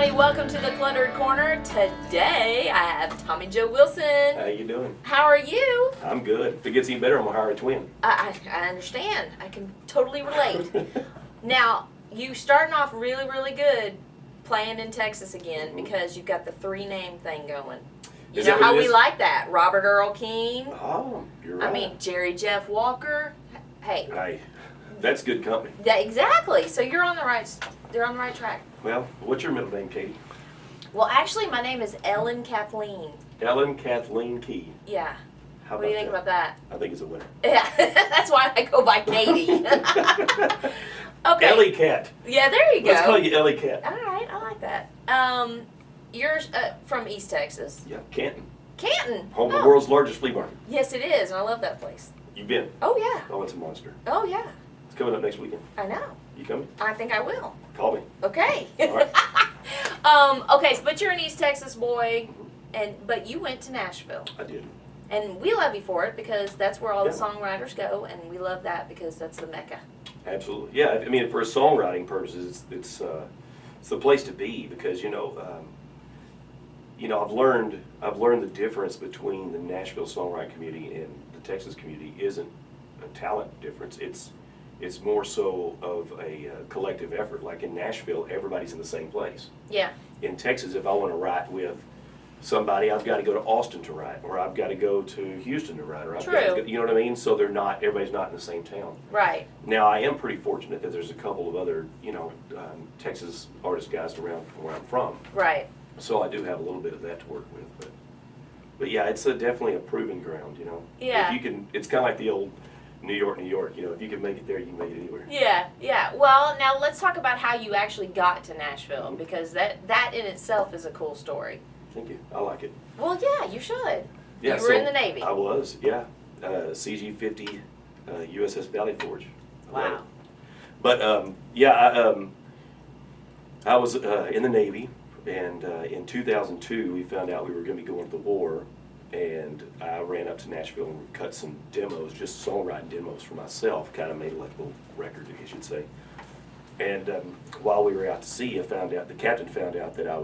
everybody, welcome to the Cluttered Corner. Today I have Tommy Joe Wilson. How you doing? How are you? I'm good. If it gets any better, I'm gonna hire a twin. I understand. I can totally relate. Now, you starting off really, really good playing in Texas again because you've got the three-name thing going. You know how we like that. Robert Earl Keen. Oh, you're right. I mean, Jerry Jeff Walker. Hey. That's good company. Yeah, exactly. So you're on the right track. Well, what's your middle name, Katie? Well, actually, my name is Ellen Kathleen. Ellen Kathleen Key. Yeah. How what do you think about that? I think it's a winner. Yeah, that's why I go by Katie. Okay. Ellie Cat. Yeah, there you go. Let's call you Ellie Cat. All right, I like that. You're from East Texas. Yeah, Canton. Canton. Home of the world's largest flea market. Yes, it is, and I love that place. You been? Oh, yeah. Oh, it's a monster. Oh, yeah. It's coming up next weekend. I know. You coming? I think I will. Call me. Okay. All right. Okay, but you're an East Texas boy, but you went to Nashville. I did. And we love you for it because that's where all the songwriters go, and we love that because that's the Mecca. Absolutely. Yeah, I mean, for songwriting purposes, it's the place to be because I've learned the difference between the Nashville songwriting community and the Texas community isn't a talent difference. It's more so of a collective effort. Like in Nashville, everybody's in the same place. Yeah. In Texas, if I want to write with somebody, I've got to go to Austin to write, or I've got to go to Houston to write, or I've got to go, you know what I mean? So everybody's not in the same town. Right. Now, I am pretty fortunate that there's a couple of other, Texas artist guys around where I'm from. Right. So I do have a little bit of that to work with, but yeah, it's definitely a proven ground, Yeah. If you can, it's kind of like the old New York, if you can make it there, you can make it anywhere. Yeah. Well, now let's talk about how you actually got to Nashville because that in itself is a cool story. Thank you. I like it. Well, yeah, you should. Yeah, you were in the Navy. I was, yeah. CG-50 USS Valley Forge. Wow. But I was in the Navy, and in 2002 we found out we were going to be going to the war, and I ran up to Nashville and cut some demos, just songwriting demos for myself, kind of made like a little record, I guess you'd say. And while we were out to sea, the captain found out that I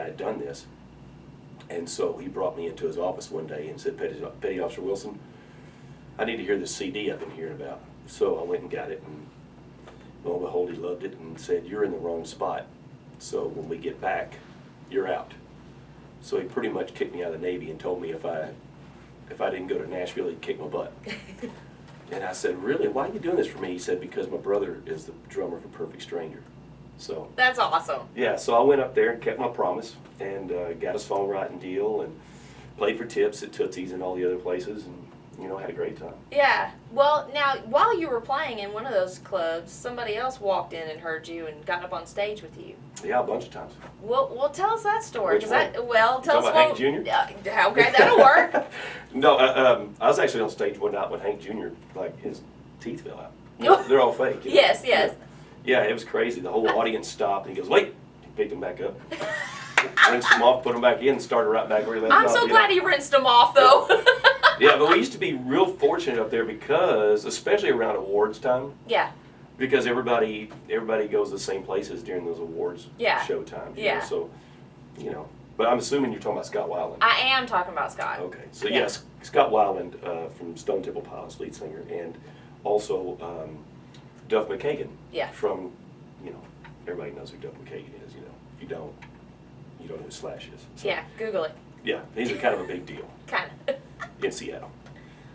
had done this. And so he brought me into his office one day and said, Petty Officer Wilson, I need to hear this CD I've been hearing about. So I went and got it, and lo and behold, he loved it and said, you're in the wrong spot. So when we get back, you're out. So he pretty much kicked me out of the Navy and told me if I didn't go to Nashville, he'd kick my butt. And I said, really, why are you doing this for me? He said, because my brother is the drummer for Perfect Stranger. So that's awesome. Yeah, so I went up there and kept my promise and got a songwriting deal and played for tips at Tootsie's and all the other places and, had a great time. Yeah. Well, now, while you were playing in one of those clubs, somebody else walked in and heard you and got up on stage with you. Yeah, a bunch of times. Well, tell us that story. Which one? Tell us about Hank Jr.? Okay, that'll work. No, I was actually on stage one night when Hank Jr., his teeth fell out. They're all fake. Yes. Yeah, it was crazy. The whole audience stopped and he goes, wait! He picked them back up, rinsed them off, put them back in, and started right back where he left off. I'm so glad he rinsed them off, though. Yeah, but we used to be real fortunate up there because, especially around awards time. Yeah. Because everybody goes to the same places during those awards show times. Yeah. So, but I'm assuming you're talking about Scott Weiland. I am talking about Scott. Okay. So yes, Scott Weiland from Stone Temple Pilots, lead singer, and also Duff McKagan. Yeah. From, everybody knows who Duff McKagan is. If you don't know who Slash is. So, yeah. Google it. Yeah, he's kind of a big deal. Kind of. In Seattle.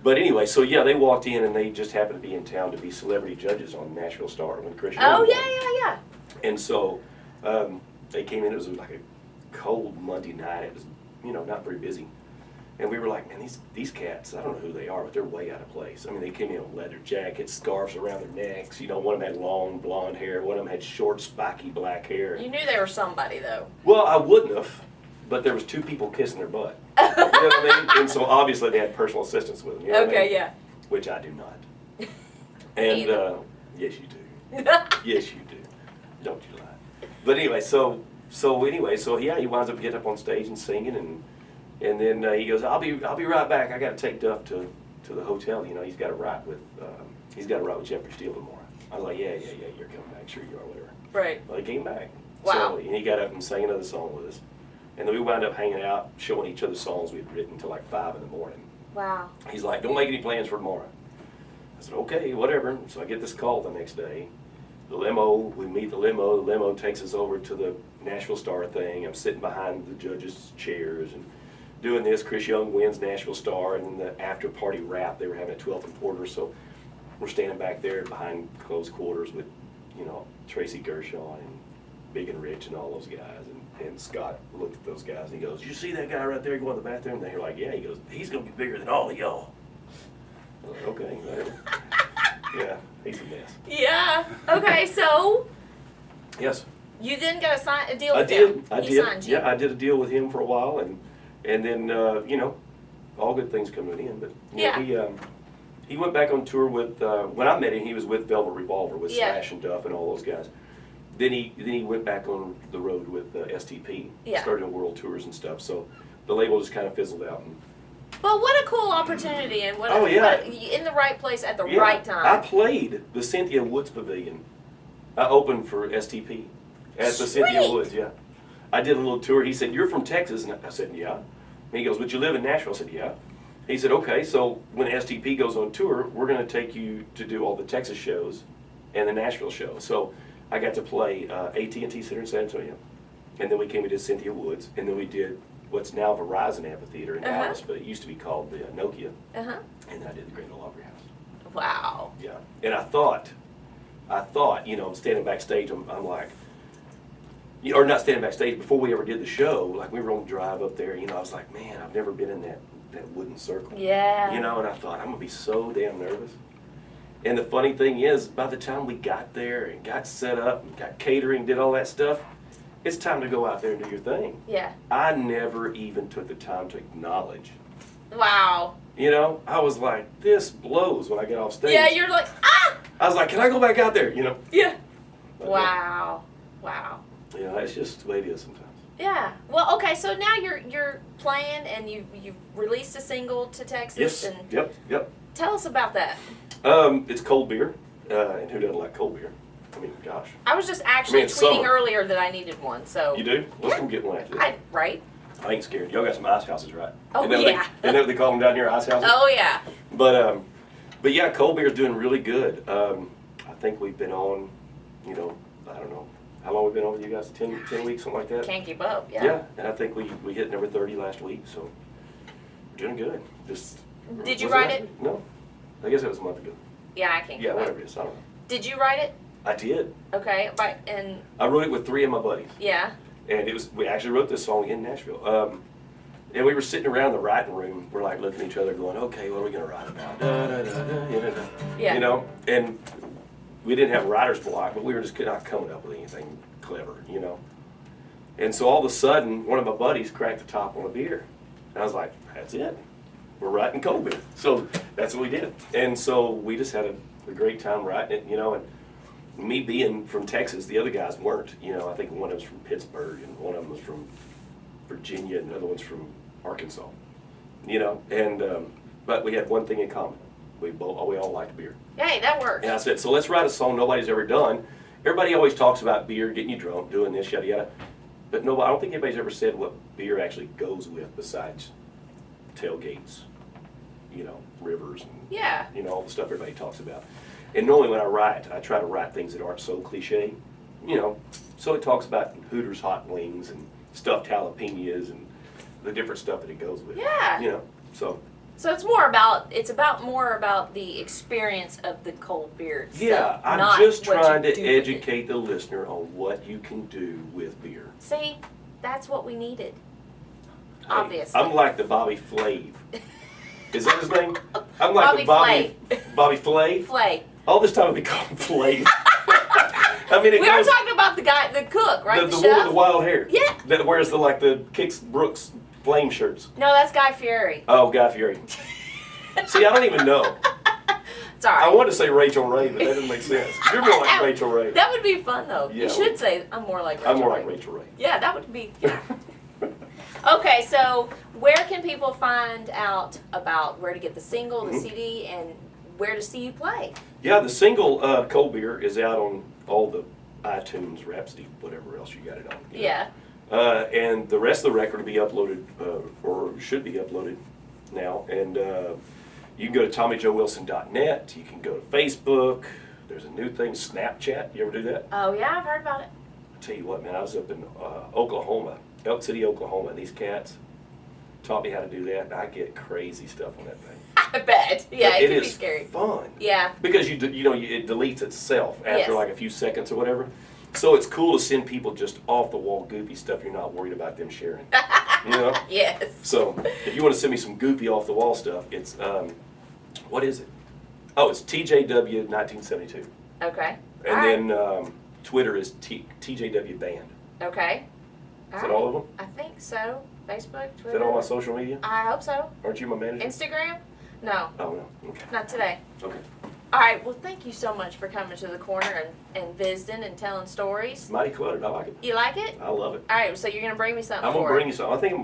But anyway, so yeah, they walked in and they just happened to be in town to be celebrity judges on Nashville Star when Chris. Oh yeah. And so they came in. It was like a cold Monday night. It was not very busy, and we were like, man, these cats. I don't know who they are, but they're way out of place. I mean, they came in with leather jackets, scarves around their necks. One of them had long blonde hair. One of them had short, spiky black hair. You knew they were somebody though. Well, I wouldn't have, but there was two people kissing their butt. You know what I mean? And so obviously they had personal assistants with them. You know what I mean? Yeah. Which I do not. And yes, you do. Yes, you do. Don't you lie. But anyway, so yeah, he winds up getting up on stage and singing, and then he goes, "I'll be right back. I got to take Duff to the hotel. He's got to write with Jeffrey Steele tomorrow." I was like, "Yeah, you're coming back. Sure you are, whatever." Right. Well, he came back. Wow. So and he got up and sang another song with us. And then we wound up hanging out, showing each other songs we'd written until like 5 in the morning. Wow. He's like, don't make any plans for tomorrow. I said, okay, whatever. So I get this call the next day. The limo, we meet the limo takes us over to the Nashville Star thing. I'm sitting behind the judges' chairs and doing this. Chris Young wins Nashville Star, and then the after party wrap, they were having at 12th and Porter, so we're standing back there behind closed quarters with, Tracy Gershon and Big and Rich and all those guys. And Scott looked at those guys and he goes, you see that guy right there going to the bathroom? And they're like, yeah. He goes, he's going to be bigger than all of y'all. I'm like, okay, whatever. Yeah, he's a mess. Yeah. Okay, so Yes. you then got a deal I with did. him. I He did. signed you. Yeah, I did a deal with him for a while, and then all good things come to an end. But he went back on tour with when I met him. He was with Velvet Revolver with Yeah. Slash and Duff and all those guys. Then he went back on the road with STP. Yeah. Started on world tours and stuff. So the label just kind of fizzled out. But what a cool opportunity, and what, Oh, yeah. in the right place at the Yeah, right I time. played the Cynthia Woods Pavilion. I opened for STP at the Cynthia Sweet. Woods, yeah. I did a little tour. He said, you're from Texas? And I said, yeah. And he goes, but you live in Nashville? I said, yeah. He said, okay, so when STP goes on tour, we're going to take you to do all the Texas shows and the Nashville show. So I got to play AT&T Center in San Antonio. And then we came and did Cynthia Woods. And then we did what's now Verizon Amphitheater in Dallas, but it used to be called the Nokia. Uh-huh. And then I did the Grand Ole Opry House. Wow. Yeah, and I thought, I'm standing backstage, I'm like, or not standing backstage, before we ever did the show, like we were on the drive up there, I was like, man, I've never been in that wooden circle. Yeah. And I thought, I'm gonna be so damn nervous. And the funny thing is, by the time we got there and got set up and got catering, did all that stuff, it's time to go out there and do your thing. Yeah. I never even took the time to acknowledge. Wow. I was like, this blows when I get off stage. Yeah, you're like, ah! I was like, can I go back out there? Yeah. But, Wow. Wow. That's just the way it is sometimes. Yeah. Well, okay, so now you're playing and you've released a single to Texas. Yes. And Yep. tell us about that. It's cold beer, and who doesn't like cold beer? I mean, gosh. I was just actually it's tweeting summer. earlier that I needed one, so. You do? Let's go get one after this. Right? I ain't scared. Y'all got some ice houses, right? Oh, Isn't that yeah. Isn't that what they call them down here, ice houses? Oh, yeah. But yeah, cold beer's doing really good. I think we've been on, I don't know, how long we've been on with you guys? 10 weeks, something like that? Can't keep up, yeah. Yeah, and I think we hit number 30 last week, so we're doing good. Did you was write last it? week? No. I guess it was a month ago. Yeah, I can't Yeah, keep whatever up. it is, I don't know. Did you write it? I did. Okay, and I wrote it with 3 of my buddies. yeah. And we actually wrote this song in Nashville. And we were sitting around the writing room, we're like looking at each other going, okay, what are we gonna write about? Yeah. And we didn't have writer's block, but we were just not coming up with anything clever, And so all of a sudden, one of my buddies cracked the top on a beer. And I was like, that's it. We're writing cold beer. So that's what we did. And so we just had a great time writing it, and me being from Texas, the other guys weren't. I think one of them was from Pittsburgh, and one of them was from Virginia, and the other one's from Arkansas. But we had one thing in common. We all liked beer. Hey, that works. And I said, so let's write a song nobody's ever done. Everybody always talks about beer, getting you drunk, doing this, yada, yada. But I don't think anybody's ever said what beer actually goes with besides tailgates, rivers, and Yeah. all the stuff everybody talks about. And normally when I write, I try to write things that aren't so cliche, So it talks about Hooters hot wings and stuffed jalapenos and the different stuff that it goes with. Yeah. So. So it's more about the experience of the cold beer itself. Yeah, I'm not just what you trying to do with it. educate the listener on what you can do with beer. See, that's what we needed. Hey, Obviously. I'm like the Bobby Flav. Is that his name? I'm like Bobby the Bobby Flav. Flay. All this time we call him Flav. I mean, We are talking about the cook, right? the The one chef? with the wild hair. Yeah. That wears the Kix Brooks flame shirts. No, that's Guy Fieri. Oh, Guy Fieri. See, I don't even know. It's all right. I wanted to say Rachel Ray, but that doesn't make sense. You're more like Rachel Ray. That would be fun, though. Yeah, You should say, I'm more like Rachel I'm more Ray. like Rachel Ray. Yeah, that would be. Yeah. Okay, so where can people find out about where to get the single, the CD, and where to see you play? Yeah, the single Cold Beer is out on all the iTunes, Rhapsody, whatever else you got it on. Yeah. And the rest of the record will be uploaded, or should be uploaded now. And you can go to TommyJoeWilson.net. You can go to Facebook. There's a new thing, Snapchat. You ever do that? Oh, yeah, I've heard about it. I tell you what, man, I was up in Oklahoma, Elk City, Oklahoma, and these cats taught me how to do that. And I get crazy stuff on that thing. I bet. Yeah, But it can be is scary. fun. Yeah. Because it deletes itself after Yes. like a few seconds or whatever. So it's cool to send people just off the wall goofy stuff you're not worried about them sharing. You know? Yes. So if you want to send me some goofy off the wall stuff, it's what is it? Oh, it's TJW1972. Okay. And then Twitter is TJW Band. Okay. Is that all of them? I think so. Facebook, Twitter. Is that all my social media? I hope so. Aren't you my manager? Instagram? No. Oh no. Okay. Not today. Okay. All right. Well, thank you so much for coming to the corner and visiting and telling stories. Mighty cluttered. I like it. You like it? I love it. All right. So you're gonna bring me something I'm gonna for bring it. you something. I think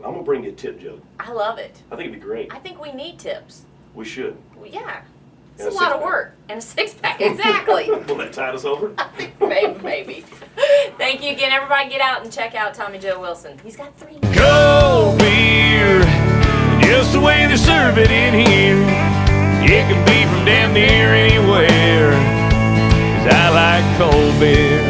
I'm gonna bring you a tip joke. I love it. I think it'd be great. I think we need tips. We should. Well, yeah. It's And a a lot of six-pack. work. And a six-pack. Exactly. Will that tide us over? Maybe. Thank you again. Everybody get out and check out Tommy Joe Wilson. He's got 3 names. Cold beer, just the way they serve it in here. It could be from damn near anywhere, 'cause I like cold beer.